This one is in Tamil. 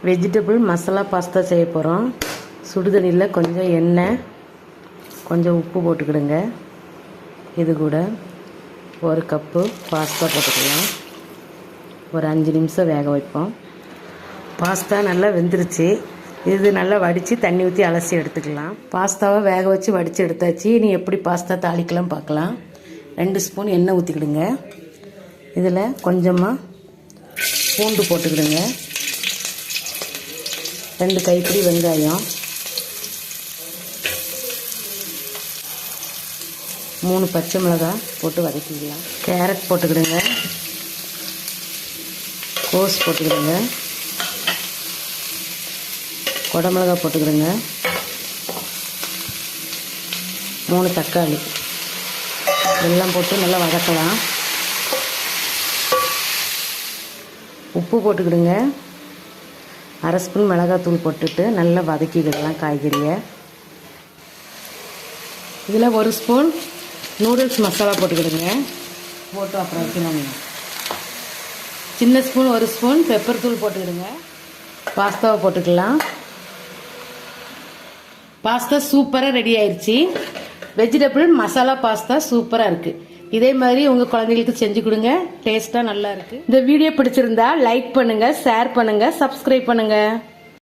வெஜிடபிள் மசாலா பாஸ்தா செய்ய போகிறோம். சுடுதண்ணியில் கொஞ்சம் எண்ணெய், கொஞ்சம் உப்பு போட்டுக்கிடுங்க. இது கூட ஒரு கப்பு பாஸ்தா போட்டுக்கலாம். ஒரு 5 நிமிஷம் வேக வைப்போம். பாஸ்தா நல்லா வெந்துருச்சு. இது நல்லா வடித்து தண்ணி ஊற்றி அலசி எடுத்துக்கலாம். பாஸ்தாவை வேக வச்சு வடித்து எடுத்தாச்சு. இனி எப்படி பாஸ்தா தாளிக்கலாம் பார்க்கலாம். 2 ஸ்பூன் எண்ணெய் ஊற்றிக்கிடுங்க. இதில் கொஞ்சமாக பூண்டு போட்டுக்கிடுங்க. 2 கைப்பிடி வெங்காயம், 3 பச்சை மிளகாய் போட்டு வதக்கிக்கலாம். கேரட் போட்டுக்கிடுங்க. கோஸ் போட்டுக்கிடுங்க. குடமிளகா போட்டுக்கிடுங்க. 3 தக்காளி எல்லாம் போட்டு நல்லா வதக்கலாம். உப்பு போட்டுக்கிடுங்க. 1/2 ஸ்பூன் மிளகாத்தூள் போட்டுட்டு நல்லா வதக்கிக்கிடலாம் காய்கறியை. இதில் 1 ஸ்பூன் நூடுல்ஸ் மசாலா போட்டுக்கிடுங்க. போட்டு அப்புறம் வைக்கணும். சின்ன ஸ்பூன் 1 ஸ்பூன் பெப்பர் தூள் போட்டுக்கிடுங்க. பாஸ்தாவை போட்டுக்கலாம். பாஸ்தா சூப்பராக ரெடி ஆயிடுச்சு. வெஜிடபிள் மசாலா பாஸ்தா சூப்பராக இருக்குது. இதே மாதிரி உங்கள் குழந்தைகளுக்கு செஞ்சு கொடுங்க. டேஸ்ட்டாக நல்லா இருக்குது. இந்த வீடியோ பிடிச்சிருந்தா லைக் பண்ணுங்கள், ஷேர் பண்ணுங்கள், சப்ஸ்கிரைப் பண்ணுங்கள்.